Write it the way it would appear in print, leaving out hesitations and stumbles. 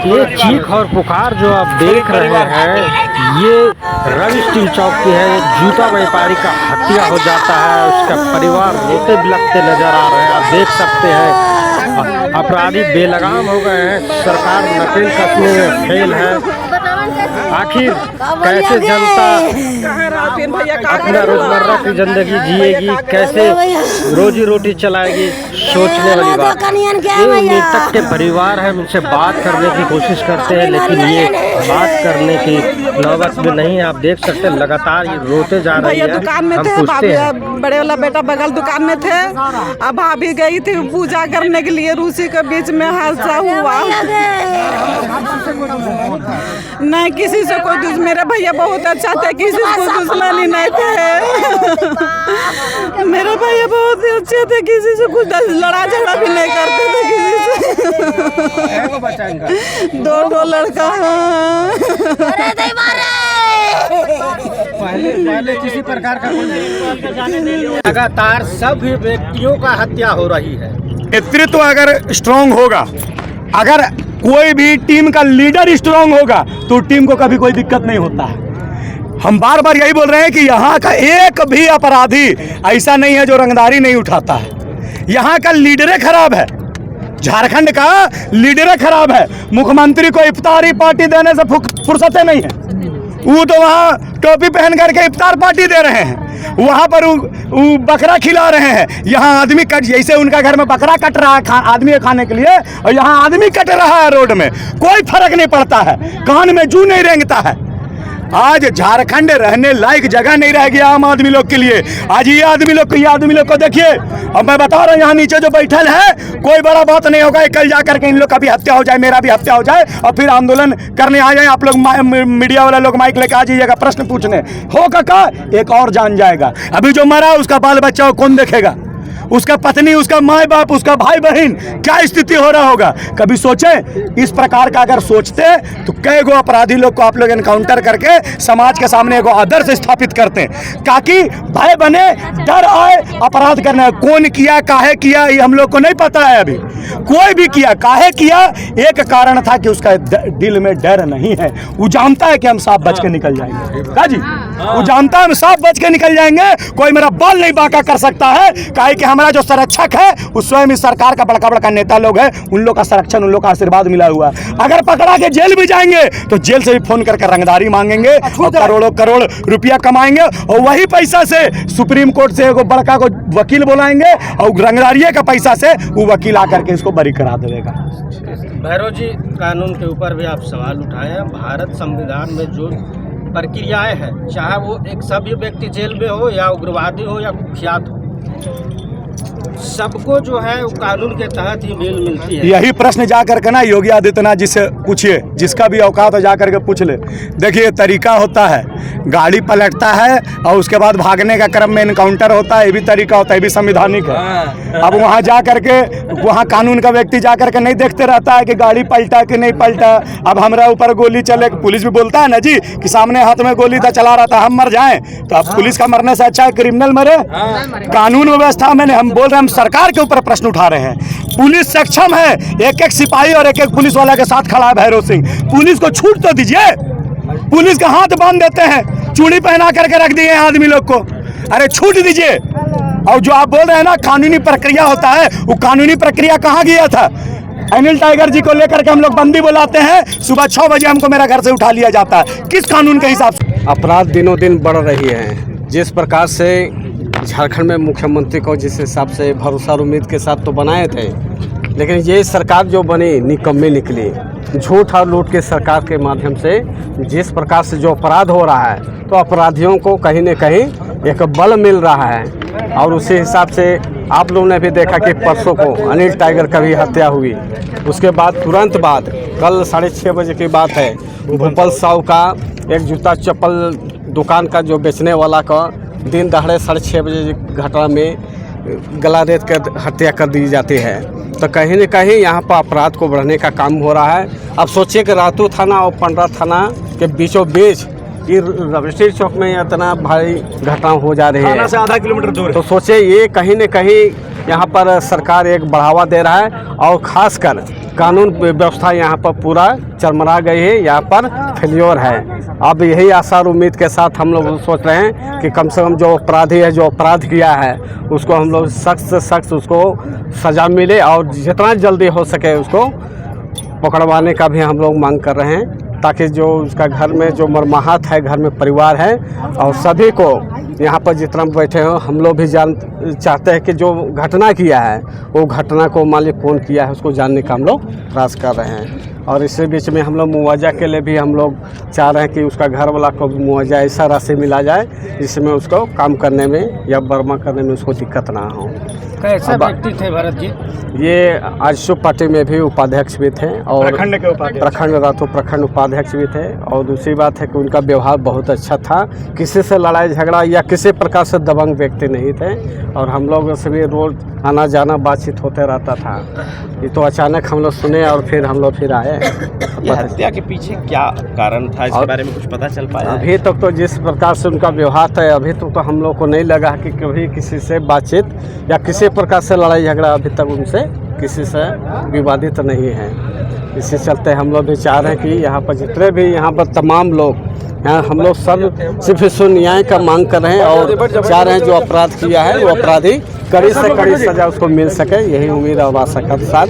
ये चीख और पुकार जो आप देख रहे हैं, ये रवि स्टील चौक की है। एक जूता व्यापारी का हत्या हो जाता है, उसका परिवार रोते बिलखते नजर आ रहे हैं। आप देख सकते हैं अपराधी बेलगाम हो गए हैं। सरकार नकेल कसने में फेल है। आखिर कैसे जनता अपना रोजमर्रा की जिंदगी जिएगी, कैसे रोजी रोटी चलाएगी, सोचने वाली बात। ये मृतक के परिवार है, उनसे बात करने की कोशिश करते हैं, लेकिन ये बात करने की नौबत में नहीं है। आप देख सकते हैं लगातार ये रोते जा रही है। दुकान में थे, बड़े वाला बेटा बगल दुकान में थे। अब भाभी गई थी पूजा करने के लिए, रूसी के बीच में हादसा हुआ। नहीं किसी से कोई मेरे भैया बहुत अच्छा थे, किसी को दुश्मनी नहीं थे। मेरे भैया बहुत ही अच्छे थे, किसी से कुछ लड़ा झगड़ा भी नहीं करते थे किसी से। दो लड़का पहले किसी प्रकार का लगातार सभी व्यक्तियों का हत्या हो रही है। नेतृत्व अगर स्ट्रांग होगा, अगर कोई भी टीम का लीडर स्ट्रांग होगा तो टीम को कभी कोई दिक्कत नहीं होता है। हम बार बार यही बोल रहे हैं कि यहाँ का एक भी अपराधी ऐसा नहीं है जो रंगदारी नहीं उठाता है। यहाँ का लीडर खराब है, झारखंड का लीडर खराब है। मुख्यमंत्री को इफ्तारी पार्टी देने से फुर्सतें नहीं है। वो तो वहाँ टोपी पहन करके इफ्तार पार्टी दे रहे हैं, वहाँ पर वो बकरा खिला रहे हैं। यहाँ आदमी कट, जैसे उनका घर में बकरा कट रहा है आदमी खाने के लिए, और यहाँ आदमी कट रहा है रोड में। कोई फर्क नहीं पड़ता है, कान में जू नहीं रेंगता है। आज झारखंड रहने लायक जगह नहीं रह गया आम आदमी लोग के लिए। आज ये आदमी लोग को देखिए। अब मैं बता रहा हूँ, यहाँ नीचे जो बैठल है, कोई बड़ा बात नहीं होगा। कल जा करके इन लोग का भी हत्या हो जाए, मेरा भी हत्या हो जाए, और फिर आंदोलन करने आ जाए। आप लोग मीडिया वाले लोग माइक लेके आ जाइएगा, प्रश्न पूछने होगा का एक और जान जाएगा। अभी जो मरा उसका बाल बच्चा हो कौन देखेगा? उसका पत्नी, उसका माँ बाप, उसका भाई बहन, क्या स्थिति हो रहा होगा? कभी सोचे? इस प्रकार का अगर सोचते तो कई गो अपराधी लोग को आप लोग एनकाउंटर करके समाज के सामने एगो आदर्श स्थापित करते हैं, ताकि भय बने, डर आए अपराध करने। कौन किया, काहे किया, ये हम लोग को नहीं पता है। अभी कोई भी किया, काहे किया, एक कारण था कि उसका दिल में डर नहीं है। वो जानता है कि हम साफ बच के निकल जाएंगे। का जी, वो जानता है हम साफ बच के निकल जाएंगे, कोई मेरा बाल नहीं बांका कर सकता है। काहे कि हमारा जो संरक्षक है वो स्वयं इस सरकार का बड़का बड़का नेता लोग है। उन लोग का संरक्षण, उन लोग का आशीर्वाद मिला हुआ है। अगर पकड़ा के जेल भी जाएंगे तो जेल से भी फोन करके रंगदारी मांगेंगे और करोड़ों करोड़ रुपया कमाएंगे, और वही पैसा से सुप्रीम कोर्ट से एगो बड़का को वकील बुलाएंगे, और रंगदारी का पैसा से वो वकील आकर के इसको बरी करा देगा। भैरव जी, कानून के ऊपर भी आप सवाल उठाए हैं। भारत संविधान में जो प्रक्रियाएं हैं, चाहे वो एक सभ्य व्यक्ति जेल में हो या उग्रवादी हो या कुख्यात हो, सबको जो है वो कानून के तहत ही बेल मिलती है। यही प्रश्न जाकर के ना योगी आदित्यनाथ जी से पूछिए, जिसका भी औकात है जाकर के पूछ ले। देखिए तरीका होता है, गाड़ी पलटता है और उसके बाद भागने का क्रम में एनकाउंटर होता है, ये भी तरीका होता है, ये भी संवैधानिक है। अब वहाँ जा करके, वहाँ कानून का व्यक्ति जा करके नहीं देखते रहता है कि गाड़ी पलटा कि नहीं पलटा। अब हमारा ऊपर गोली चले, पुलिस भी बोलता है ना जी कि सामने हाथ में गोली था, चला रहा था, हम मर जाएं तो अब पुलिस का मरने से अच्छा है क्रिमिनल मरे। कानून व्यवस्था में हम बोल रहे हैं, हम सरकार के ऊपर प्रश्न उठा रहे हैं। पुलिस सक्षम है, एक एक सिपाही और एक एक पुलिस वाला के साथ खड़ा है भैरव सिंह। पुलिस को छूट तो दीजिए। पुलिस का हाथ बांध देते हैं, चूड़ी पहना करके रख दिए आदमी लोग को। अरे छूट दीजिए। और जो आप बोल रहे हैं ना कानूनी प्रक्रिया होता है, वो कानूनी प्रक्रिया कहाँ गया था? अनिल टाइगर जी को लेकर के हम लोग बंदी बुलाते हैं, सुबह 6 बजे हमको मेरा घर से उठा लिया जाता है। किस कानून के हिसाब से? अपराध दिनों दिन बढ़ रही है। जिस प्रकार से झारखंड में मुख्यमंत्री को जिस हिसाब से भरोसा और उम्मीद के साथ तो बनाए थे, लेकिन ये सरकार जो बनी निकम्मी निकली। झूठ और लूट के सरकार के माध्यम से जिस प्रकार से जो अपराध हो रहा है, तो अपराधियों को कहीं न कहीं एक बल मिल रहा है। और उसी हिसाब से आप लोगों ने भी देखा कि परसों को अनिल टाइगर का भी हत्या हुई। उसके बाद तुरंत बाद कल 6:30 बजे की बात है, भोपाल साहू का एक जूता चप्पल दुकान का जो बेचने वाला का दिन दहाड़े 6:30 बजे घटना में गला रेत कर हत्या कर दी जाती है। तो कहीं न कहीं यहाँ पर अपराध को बढ़ने का काम हो रहा है। अब सोचिए कि रातू थाना और पंडरा थाना के बीचों बीच ये रवि स्टील चौक में इतना भारी घटना हो जा रही है, थाना से आधा किलोमीटर दूर। तो सोचिए ये कहीं न कहीं यहाँ पर सरकार एक बढ़ावा दे रहा है। और ख़ासकर कानून व्यवस्था यहाँ पर पूरा चरमरा गई है, यहाँ पर फेल्योर है। अब यही आशा और उम्मीद के साथ हम लोग सोच रहे हैं कि कम से कम जो अपराधी है, जो अपराध किया है, उसको हम लोग सख्त से सख्त उसको सज़ा मिले और जितना जल्दी हो सके उसको पकड़वाने का भी हम लोग मांग कर रहे हैं, ताकि जो उसका घर में जो मरमाहत है, घर में परिवार है और सभी को यहाँ पर जितना बैठे हो हम लोग भी चाहते हैं कि जो घटना किया है वो घटना को मालिक कौन किया है उसको जानने का हम लोग प्रयास कर रहे हैं। और इसी बीच में हम लोग मुआवजा के लिए भी हम लोग चाह रहे हैं कि उसका घर वाला को मुआवजा ऐसा राशि मिला जाए जिसमें उसको काम करने में या बर्मा करने में उसको दिक्कत ना हो। कैसे व्यक्ति थे भरत जी? ये आजसू पार्टी में भी उपाध्यक्ष भी थे और प्रखंड के उपाध्यक्ष, प्रखंड उपाध्यक्ष भी थे। और दूसरी बात है कि उनका व्यवहार बहुत अच्छा था, किसी से लड़ाई झगड़ा या किसी प्रकार से दबंग व्यक्ति नहीं थे और हम लोग से भी रोज आना जाना बातचीत होते रहता था। ये तो अचानक हम लोग सुने और फिर हम लोग फिर आए। ये हत्या के पीछे क्या कारण था, इसके बारे में कुछ पता चल पाया? अभी तक तो जिस प्रकार से उनका व्यवहार था अभी तक तो हम लोग को नहीं लगा कि कभी किसी से बातचीत या किसी प्रकार से लड़ाई झगड़ा अभी तक उनसे किसी से विवादित नहीं है। इसी चलते हम लोग भी चाह रहे हैं कि यहाँ पर जितने भी यहाँ पर तमाम लोग यहाँ हम लोग सब सिर्फ न्याय का मांग कर रहे हैं और चाह रहे हैं जो अपराध किया है वो अपराधी कड़ी से कड़ी सज़ा उसको मिल सके, यही उम्मीद और आशा के साथ